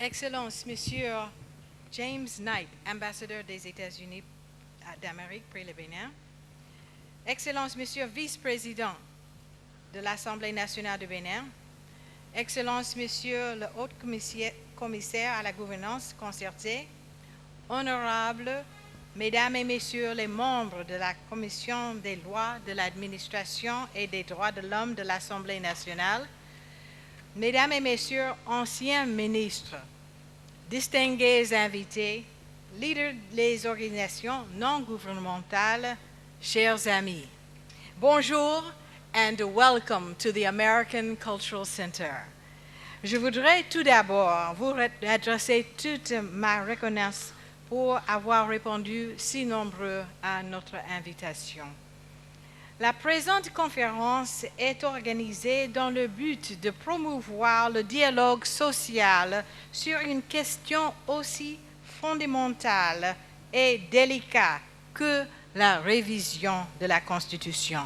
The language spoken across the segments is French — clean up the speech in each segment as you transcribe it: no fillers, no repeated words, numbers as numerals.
Excellence, Monsieur James Knight, ambassadeur des États-Unis d'Amérique pour le Bénin. Excellence, Monsieur vice-président de l'Assemblée nationale du Bénin. Excellence, Monsieur le haut commissaire à la gouvernance concertée. Honorables Mesdames et Messieurs les membres de la Commission des lois, de l'administration et des droits de l'homme de l'Assemblée nationale. Mesdames et Messieurs, anciens ministres, distingués invités, leaders des organisations non gouvernementales, chers amis. Bonjour and welcome to the American Cultural Center. Je voudrais tout d'abord vous adresser toute ma reconnaissance pour avoir répondu si nombreux à notre invitation. La présente conférence est organisée dans le but de promouvoir le dialogue social sur une question aussi fondamentale et délicate que la révision de la Constitution.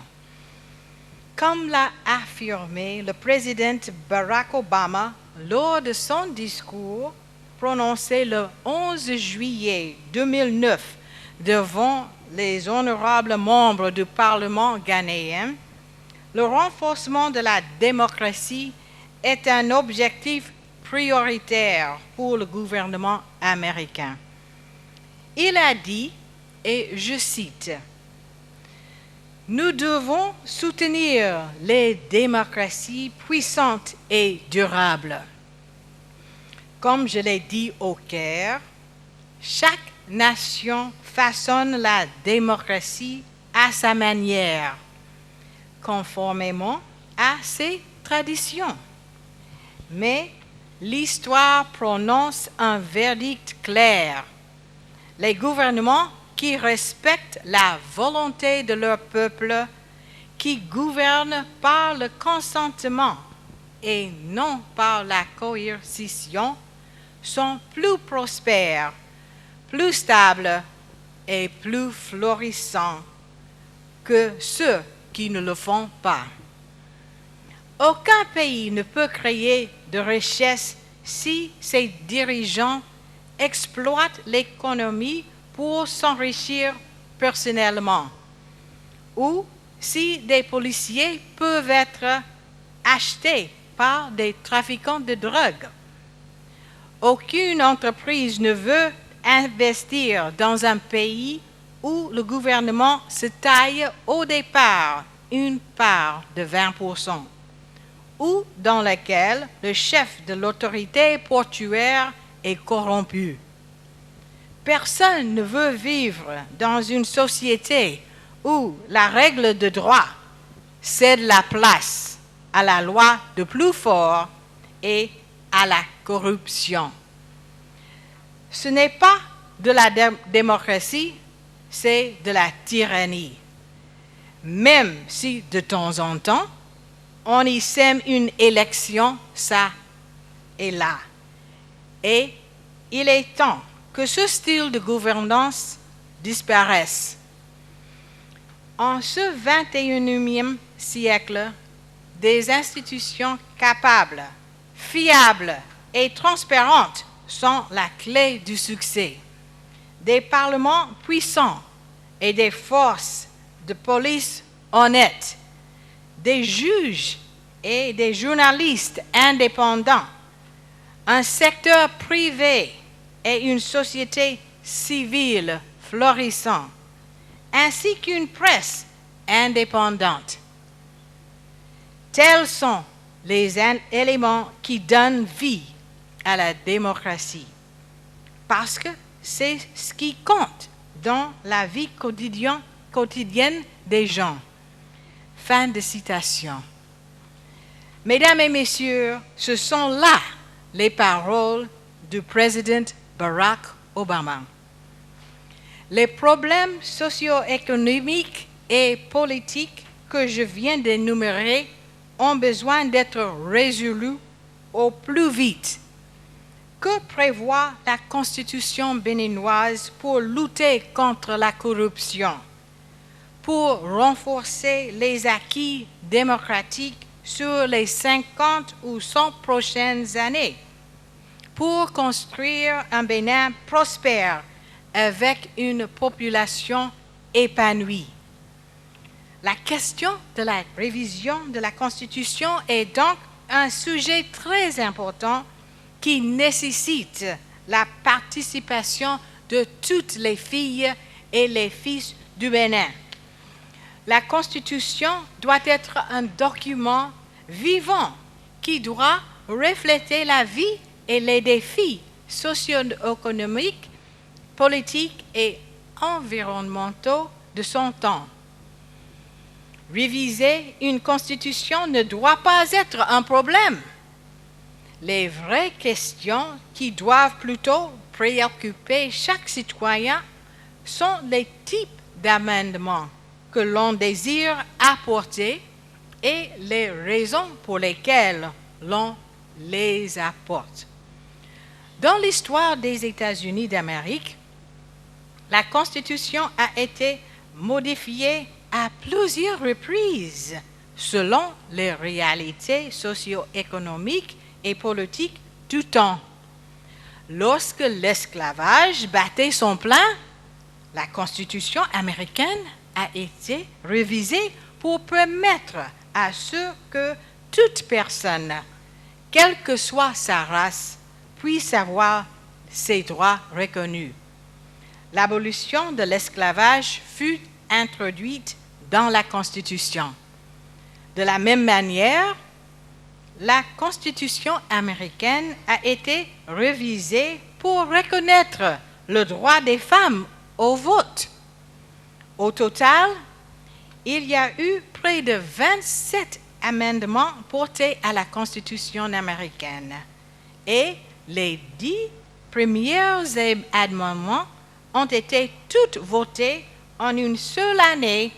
Comme l'a affirmé le président Barack Obama lors de son discours prononcé le 11 juillet 2009 devant les honorables membres du Parlement ghanéen, le renforcement de la démocratie est un objectif prioritaire pour le gouvernement américain. Il a dit, et je cite, « Nous devons soutenir les démocraties puissantes et durables. » Comme je l'ai dit au Caire, chaque nation façonne la démocratie à sa manière, conformément à ses traditions. Mais l'histoire prononce un verdict clair. Les gouvernements qui respectent la volonté de leur peuple, qui gouvernent par le consentement et non par la coercition, sont plus prospères, plus stables et plus florissants que ceux qui ne le font pas. Aucun pays ne peut créer de richesse si ses dirigeants exploitent l'économie pour s'enrichir personnellement, ou si des policiers peuvent être achetés par des trafiquants de drogue. Aucune entreprise ne veut investir dans un pays où le gouvernement se taille au départ une part de 20%, ou dans lequel le chef de l'autorité portuaire est corrompu. Personne ne veut vivre dans une société où la règle de droit cède la place à la loi de plus fort et à la corruption. Ce n'est pas de la démocratie, c'est de la tyrannie. Même si de temps en temps, on y sème une élection, ça et là. Et il est temps que ce style de gouvernance disparaisse. En ce 21e siècle, des institutions capables, fiables et transparentes sont la clé du succès. Des parlements puissants et des forces de police honnêtes, des juges et des journalistes indépendants, un secteur privé et une société civile florissante, ainsi qu'une presse indépendante. Tels sont les éléments qui donnent vie à la démocratie, parce que c'est ce qui compte dans la vie quotidienne des gens. Fin de citation. Mesdames et messieurs, ce sont là les paroles du président Barack Obama. Les problèmes socio-économiques et politiques que je viens d'énumérer ont besoin d'être résolus au plus vite. Que prévoit la Constitution béninoise pour lutter contre la corruption, pour renforcer les acquis démocratiques sur les 50 ou 100 prochaines années, pour construire un Bénin prospère avec une population épanouie. La question de la révision de la Constitution est donc un sujet très important qui nécessite la participation de toutes les filles et les fils du Bénin. La Constitution doit être un document vivant qui doit refléter la vie et les défis socio-économiques, politiques et environnementaux de son temps. Réviser une constitution ne doit pas être un problème. Les vraies questions qui doivent plutôt préoccuper chaque citoyen sont les types d'amendements que l'on désire apporter et les raisons pour lesquelles l'on les apporte. Dans l'histoire des États-Unis d'Amérique, la Constitution a été modifiée à plusieurs reprises selon les réalités socio-économiques et politiques du temps. Lorsque l'esclavage battait son plein, la Constitution américaine a été révisée pour permettre à ce que toute personne, quelle que soit sa race, puisse avoir ses droits reconnus. L'abolition de l'esclavage fut introduite dans la Constitution. De la même manière, la Constitution américaine a été révisée pour reconnaître le droit des femmes au vote. Au total, il y a eu près de 27 amendements portés à la Constitution américaine et les 10 premiers amendements ont été tous votés en une seule année,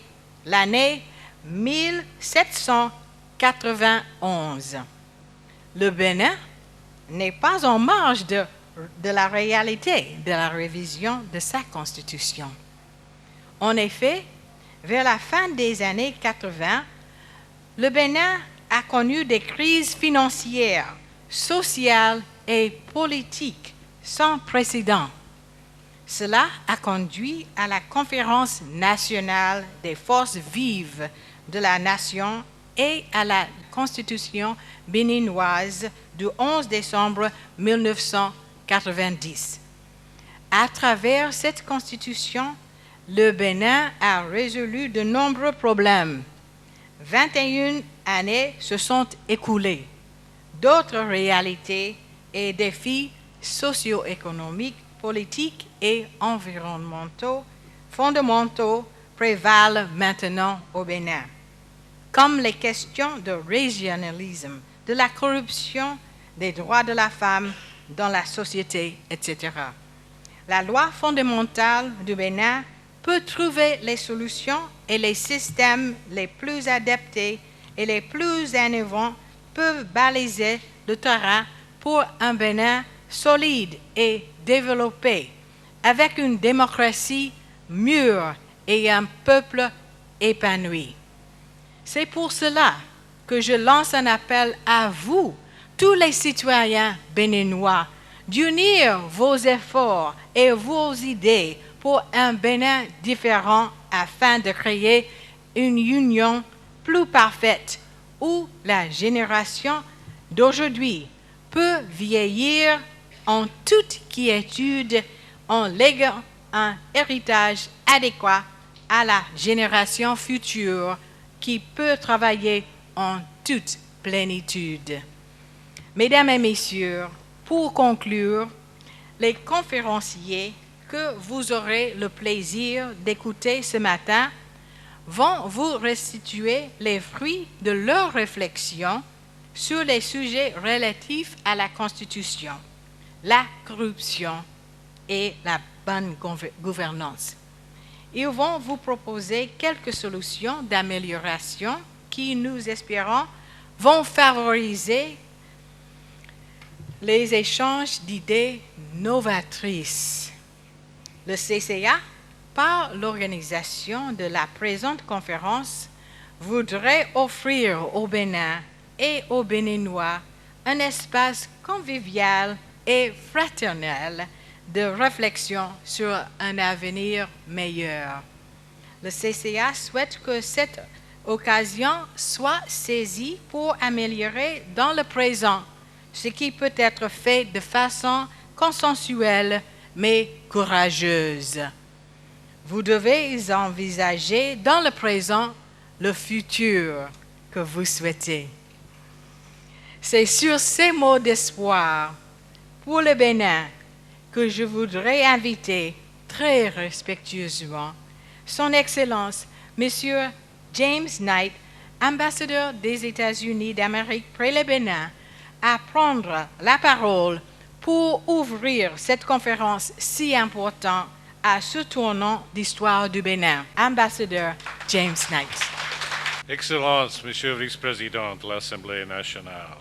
l'année 1791. Le Bénin n'est pas en marge de la réalité de la révision de sa Constitution. En effet, vers la fin des années 80, le Bénin a connu des crises financières, sociales et politiques sans précédent. Cela a conduit à la Conférence nationale des forces vives de la nation et à la Constitution béninoise du 11 décembre 1990. À travers cette Constitution, le Bénin a résolu de nombreux problèmes. 21 années se sont écoulées. D'autres réalités et défis socio-économiques, politiques et environnementaux fondamentaux prévalent maintenant au Bénin, comme les questions de régionalisme, de la corruption, des droits de la femme dans la société, etc. La loi fondamentale du Bénin peut trouver les solutions et les systèmes les plus adaptés et les plus innovants peuvent baliser le terrain pour un Bénin solide et développé, avec une démocratie mûre et un peuple épanoui. C'est pour cela que je lance un appel à vous, tous les citoyens béninois, d'unir vos efforts et vos idées pour un Bénin différent afin de créer une union plus parfaite où la génération d'aujourd'hui peut vieillir en toute quiétude en léguant un héritage adéquat à la génération future qui peut travailler en toute plénitude. Mesdames et messieurs, pour conclure, les conférenciers que vous aurez le plaisir d'écouter ce matin vont vous restituer les fruits de leurs réflexions sur les sujets relatifs à la Constitution, la corruption et la bonne gouvernance. Ils vont vous proposer quelques solutions d'amélioration qui, nous espérons, vont favoriser les échanges d'idées novatrices. Le CCA, par l'organisation de la présente conférence, voudrait offrir au Bénin et aux Béninois un espace convivial et fraternelle de réflexion sur un avenir meilleur. Le CCA souhaite que cette occasion soit saisie pour améliorer dans le présent ce qui peut être fait de façon consensuelle mais courageuse. Vous devez envisager dans le présent le futur que vous souhaitez. C'est sur ces mots d'espoir pour le Bénin que je voudrais inviter très respectueusement Son Excellence, Monsieur James Knight, ambassadeur des États-Unis d'Amérique près le Bénin, à prendre la parole pour ouvrir cette conférence si importante à ce tournant d'histoire du Bénin. Ambassadeur James Knight. Excellence, Monsieur le Vice-président de l'Assemblée nationale,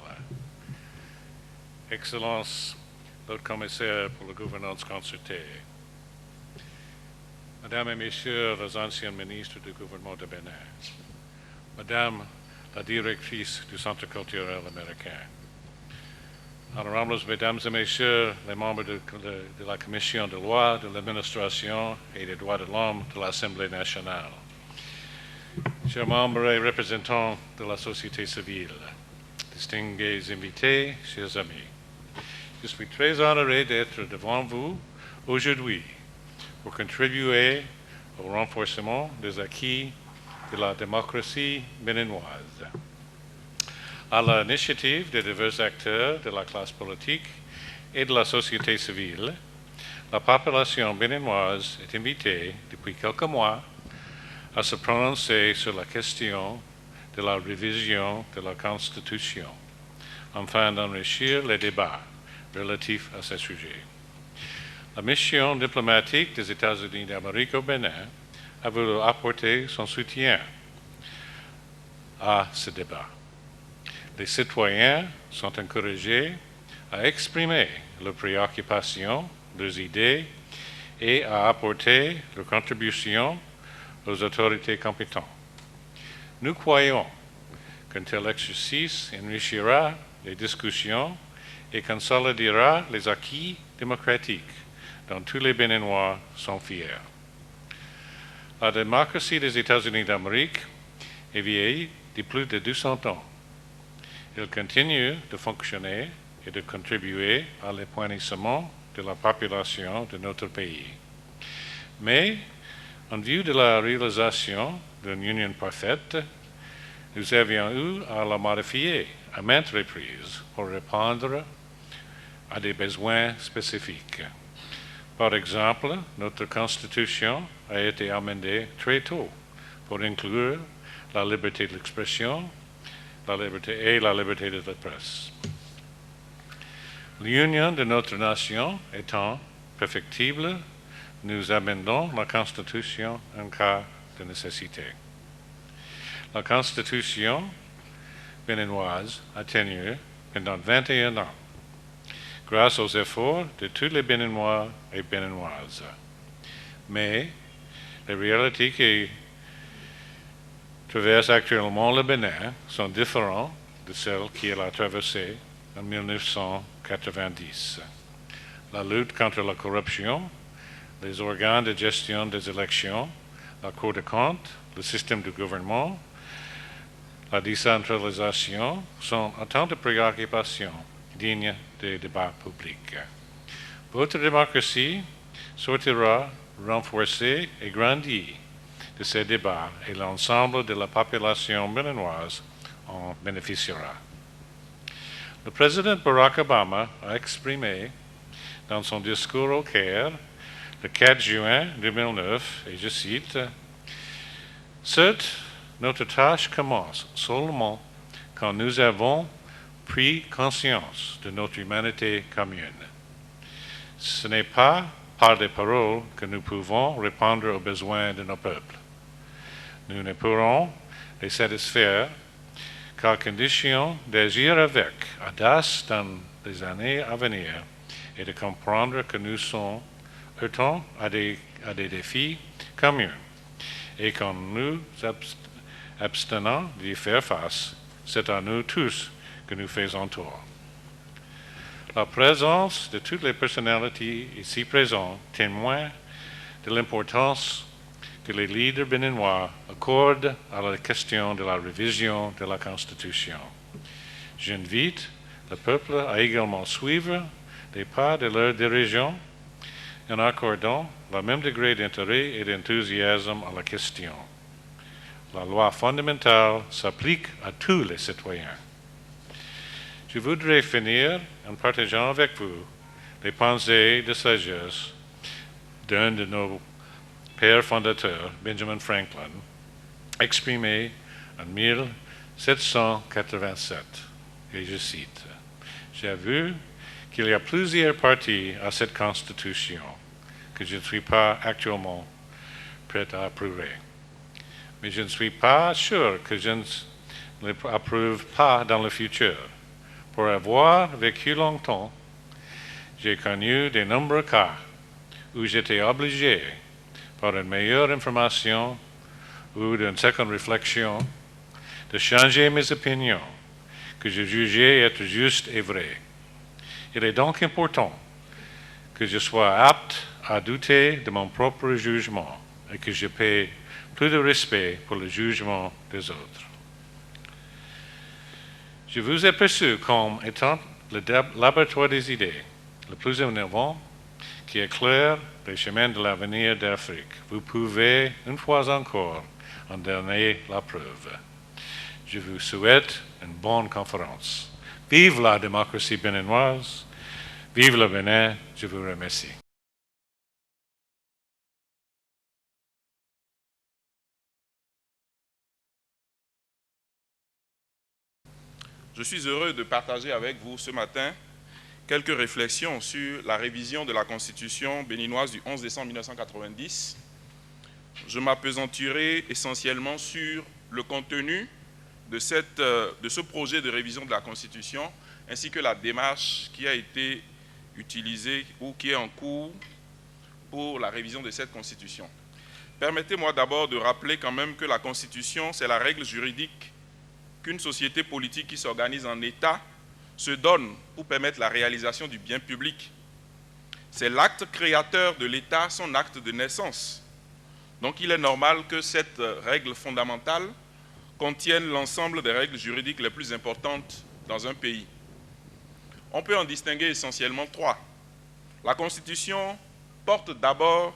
Excellence, le commissaire pour la gouvernance concertée, Madame et Messieurs les anciens ministres du gouvernement de Bénin, Madame la directrice du Centre culturel américain, Honorables Mesdames et Messieurs les membres de la Commission de loi, de l'administration et des droits de l'homme de l'Assemblée nationale, chers membres et représentants de la société civile, distingués invités, chers amis, je suis très honoré d'être devant vous aujourd'hui pour contribuer au renforcement des acquis de la démocratie béninoise. À l'initiative des divers acteurs de la classe politique et de la société civile, la population béninoise est invitée depuis quelques mois à se prononcer sur la question de la révision de la Constitution, afin d'enrichir les débats relatifs à ce sujet. La mission diplomatique des États-Unis d'Amérique au Bénin a voulu apporter son soutien à ce débat. Les citoyens sont encouragés à exprimer leurs préoccupations, leurs idées et à apporter leur contribution aux autorités compétentes. Nous croyons qu'un tel exercice enrichira les discussions et consolidera les acquis démocratiques dont tous les Béninois sont fiers. La démocratie des États-Unis d'Amérique est vieille de plus de 200 ans. Elle continue de fonctionner et de contribuer à l'épanouissement de la population de notre pays. Mais, en vue de la réalisation d'une union parfaite, nous avions eu à la modifier à maintes reprises pour répondre à des besoins spécifiques. Par exemple, notre Constitution a été amendée très tôt pour inclure la liberté de l'expression la liberté de la presse. L'union de notre nation étant perfectible, nous amendons la Constitution en cas de nécessité. La Constitution béninoise a tenu pendant 21 ans, grâce aux efforts de tous les Béninois et Béninoises. Mais les réalités qui traversent actuellement le Bénin sont différentes de celles qu'elle a traversées en 1990. La lutte contre la corruption, les organes de gestion des élections, la Cour des comptes, le système de gouvernement, la décentralisation sont autant de préoccupations dignes des débats publics. Votre démocratie sortira renforcée et grandie de ces débats et l'ensemble de la population béninoise en bénéficiera. Le président Barack Obama a exprimé dans son discours au Caire le 4 juin 2009, et je cite, « Certes, notre tâche commence seulement quand nous avons pris conscience de notre humanité commune. Ce n'est pas par des paroles que nous pouvons répondre aux besoins de nos peuples. Nous ne pourrons les satisfaire qu'à condition d'agir avec audace dans les années à venir et de comprendre que nous sommes heurtons à des défis communs et qu'en nous abstenant d'y faire face, c'est à nous tous que nous faisons tort. La présence de toutes les personnalités ici présentes témoigne de l'importance que les leaders béninois accordent à la question de la révision de la Constitution. J'invite le peuple à également suivre les pas de leur dirigeants en accordant le même degré d'intérêt et d'enthousiasme à la question. La loi fondamentale s'applique à tous les citoyens. Je voudrais finir en partageant avec vous les pensées de sagesse d'un de nos pères fondateurs, Benjamin Franklin, exprimées en 1787. Et je cite, « J'ai vu qu'il y a plusieurs parties à cette Constitution que je ne suis pas actuellement prêt à approuver. Mais je ne suis pas sûr que je ne l'approuve pas dans le futur. Pour avoir vécu longtemps, j'ai connu de nombreux cas où j'étais obligé, par une meilleure information ou d'une seconde réflexion, de changer mes opinions que je jugeais être justes et vraies. Il est donc important que je sois apte à douter de mon propre jugement et que je paie plus de respect pour le jugement des autres. Je vous ai perçu comme étant le laboratoire des idées, le plus innovant, qui éclaire les chemins de l'avenir d'Afrique. Vous pouvez, une fois encore, en donner la preuve. Je vous souhaite une bonne conférence. Vive la démocratie béninoise, vive le Bénin, je vous remercie. Je suis heureux de partager avec vous ce matin quelques réflexions sur la révision de la Constitution béninoise du 11 décembre 1990. Je m'appesantirai essentiellement sur le contenu de ce projet de révision de la Constitution ainsi que la démarche qui a été utilisée ou qui est en cours pour la révision de cette Constitution. Permettez-moi d'abord de rappeler quand même que la Constitution, c'est la règle juridique qu'une société politique qui s'organise en État se donne pour permettre la réalisation du bien public. C'est l'acte créateur de l'État, son acte de naissance. Donc il est normal que cette règle fondamentale contienne l'ensemble des règles juridiques les plus importantes dans un pays. On peut en distinguer essentiellement trois. La Constitution porte d'abord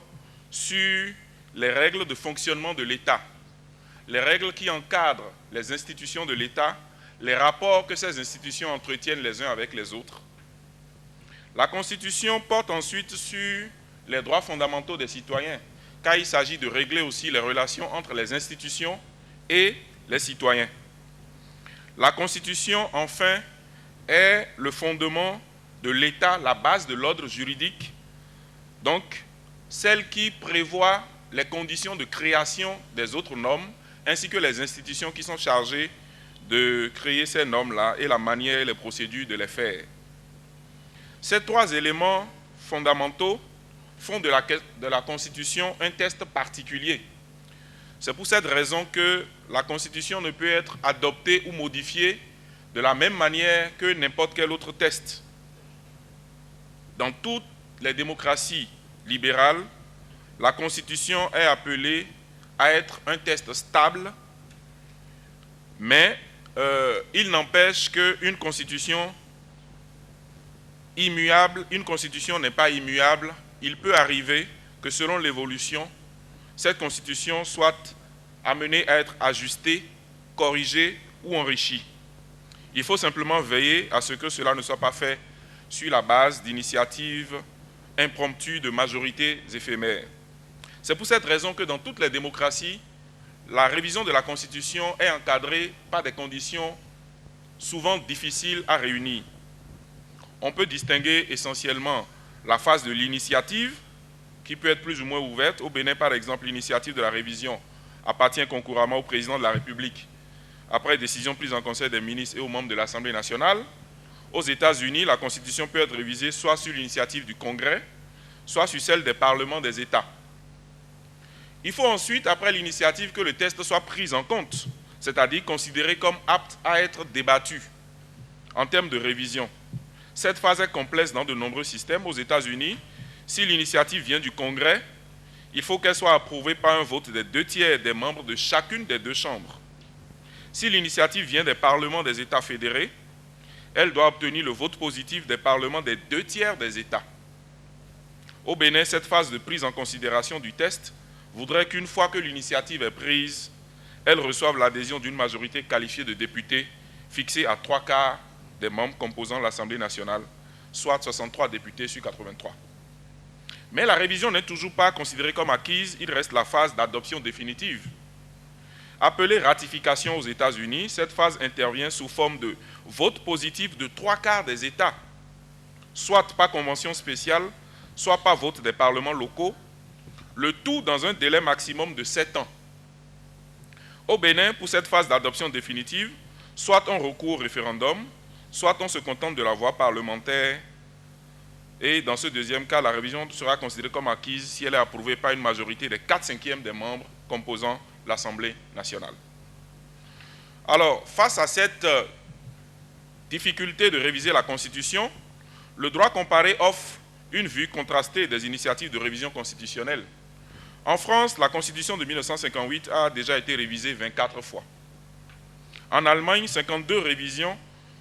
sur les règles de fonctionnement de l'État, les règles qui encadrent les institutions de l'État, les rapports que ces institutions entretiennent les uns avec les autres. La Constitution porte ensuite sur les droits fondamentaux des citoyens, car il s'agit de régler aussi les relations entre les institutions et les citoyens. La Constitution, enfin, est le fondement de l'État, la base de l'ordre juridique, donc celle qui prévoit les conditions de création des autres normes, ainsi que les institutions qui sont chargées de créer ces normes-là et la manière et les procédures de les faire. Ces trois éléments fondamentaux font de la Constitution un test particulier. C'est pour cette raison que la Constitution ne peut être adoptée ou modifiée de la même manière que n'importe quel autre test. Dans toutes les démocraties libérales, la Constitution est appelée à être un test stable, mais il n'empêche qu'une constitution immuable, une constitution n'est pas immuable. Il peut arriver que selon l'évolution, cette constitution soit amenée à être ajustée, corrigée ou enrichie. Il faut simplement veiller à ce que cela ne soit pas fait sur la base d'initiatives impromptues de majorités éphémères. C'est pour cette raison que dans toutes les démocraties, la révision de la Constitution est encadrée par des conditions souvent difficiles à réunir. On peut distinguer essentiellement la phase de l'initiative, qui peut être plus ou moins ouverte. Au Bénin, par exemple, l'initiative de la révision appartient concurremment au président de la République, après décision prise en Conseil des ministres et aux membres de l'Assemblée nationale. Aux États-Unis, la Constitution peut être révisée soit sur l'initiative du Congrès, soit sur celle des parlements des États. Il faut ensuite, après l'initiative, que le texte soit pris en compte, c'est-à-dire considéré comme apte à être débattu en termes de révision. Cette phase est complexe dans de nombreux systèmes. Aux États-Unis, si l'initiative vient du Congrès, il faut qu'elle soit approuvée par un vote des 2/3 des membres de chacune des deux chambres. Si l'initiative vient des parlements des États fédérés, elle doit obtenir le vote positif des parlements des 2/3 des États. Au Bénin, cette phase de prise en considération du test voudrait qu'une fois que l'initiative est prise, elle reçoive l'adhésion d'une majorité qualifiée de députés fixée à 3/4 des membres composant l'Assemblée nationale, soit 63 députés sur 83. Mais la révision n'est toujours pas considérée comme acquise, il reste la phase d'adoption définitive. Appelée ratification aux États-Unis, cette phase intervient sous forme de vote positif de 3/4 des États, soit par convention spéciale, soit par vote des parlements locaux, le tout dans un délai maximum de 7 ans. Au Bénin, pour cette phase d'adoption définitive, soit on recourt au référendum, soit on se contente de la voie parlementaire, et dans ce deuxième cas, la révision sera considérée comme acquise si elle est approuvée par une majorité des 4/5 des membres composant l'Assemblée nationale. Alors, face à cette difficulté de réviser la Constitution, le droit comparé offre une vue contrastée des initiatives de révision constitutionnelle. En France, la Constitution de 1958 a déjà été révisée 24 fois. En Allemagne, 52 révisions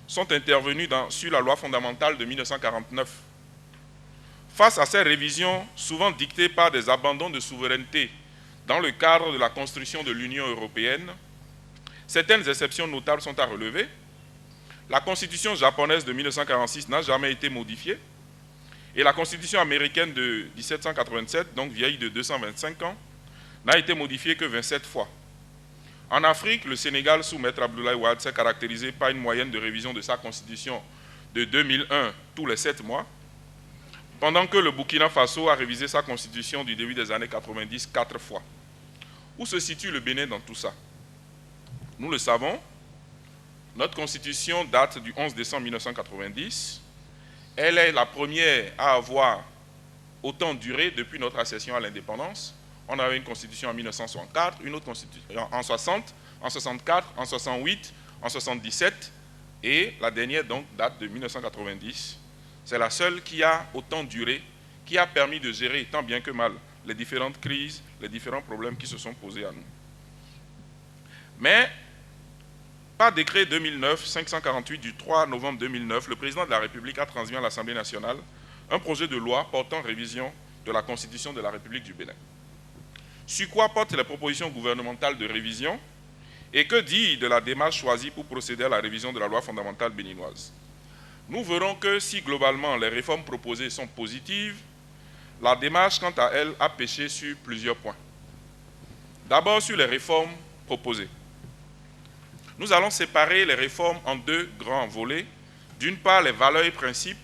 sont intervenues sur la loi fondamentale de 1949. Face à ces révisions, souvent dictées par des abandons de souveraineté dans le cadre de la construction de l'Union européenne, certaines exceptions notables sont à relever. La Constitution japonaise de 1946 n'a jamais été modifiée et la Constitution américaine de 1787, donc vieille de 225 ans, n'a été modifiée que 27 fois. En Afrique, le Sénégal, sous Maître Abdoulaye Wade, s'est caractérisé par une moyenne de révision de sa Constitution de 2001 tous les 7 mois, pendant que le Burkina Faso a révisé sa Constitution du début des années 90 4 fois. Où se situe le Bénin dans tout ça? Nous le savons, notre Constitution date du 11 décembre 1990. Elle est la première à avoir autant duré depuis notre accession à l'indépendance. On avait une Constitution en 1964, une autre Constitution en 60, en 64, en 68, en 77, et la dernière donc date de 1990. C'est la seule qui a autant duré, qui a permis de gérer tant bien que mal les différentes crises, les différents problèmes qui se sont posés à nous. Mais, par décret 2009-548 du 3 novembre 2009, le président de la République a transmis à l'Assemblée nationale un projet de loi portant révision de la Constitution de la République du Bénin. Sur quoi portent les propositions gouvernementales de révision et que dit de la démarche choisie pour procéder à la révision de la loi fondamentale béninoise? Nous verrons que si globalement les réformes proposées sont positives, la démarche quant à elle a péché sur plusieurs points. D'abord sur les réformes proposées. Nous allons séparer les réformes en deux grands volets. D'une part, les valeurs et principes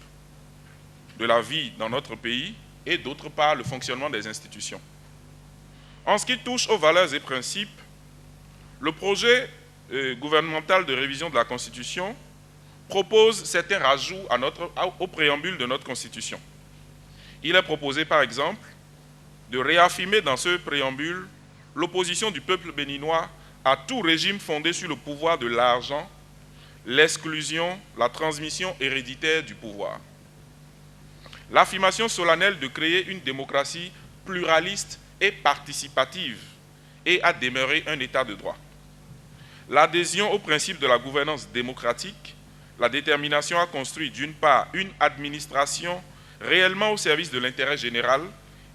de la vie dans notre pays et d'autre part, le fonctionnement des institutions. En ce qui touche aux valeurs et principes, le projet gouvernemental de révision de la Constitution propose certains rajouts au préambule de notre Constitution. Il est proposé, par exemple, de réaffirmer dans ce préambule l'opposition du peuple béninois à tout régime fondé sur le pouvoir de l'argent, l'exclusion, la transmission héréditaire du pouvoir. L'affirmation solennelle de créer une démocratie pluraliste et participative et à demeurer un État de droit. L'adhésion au principe de la gouvernance démocratique, la détermination à construire d'une part une administration réellement au service de l'intérêt général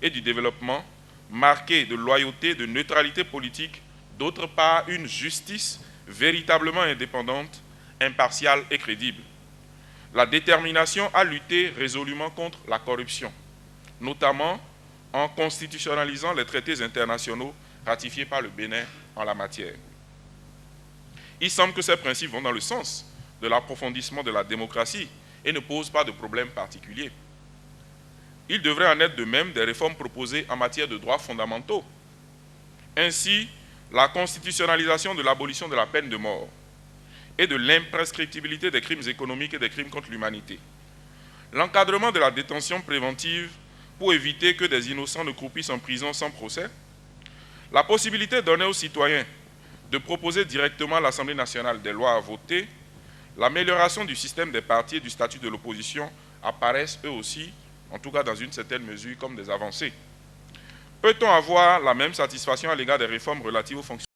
et du développement, marquée de loyauté, de neutralité politique, d'autre part une justice véritablement indépendante, impartiale et crédible. La détermination à lutter résolument contre la corruption, notamment en constitutionnalisant les traités internationaux ratifiés par le Bénin en la matière. Il semble que ces principes vont dans le sens de l'approfondissement de la démocratie et ne posent pas de problème particulier. Il devrait en être de même des réformes proposées en matière de droits fondamentaux. Ainsi, la constitutionnalisation de l'abolition de la peine de mort et de l'imprescriptibilité des crimes économiques et des crimes contre l'humanité. L'encadrement de la détention préventive pour éviter que des innocents ne croupissent en prison sans procès. La possibilité donnée aux citoyens de proposer directement à l'Assemblée nationale des lois à voter l'amélioration du système des partis et du statut de l'opposition apparaissent eux aussi, en tout cas dans une certaine mesure, comme des avancées. Peut-on avoir la même satisfaction à l'égard des réformes relatives au fonctionnement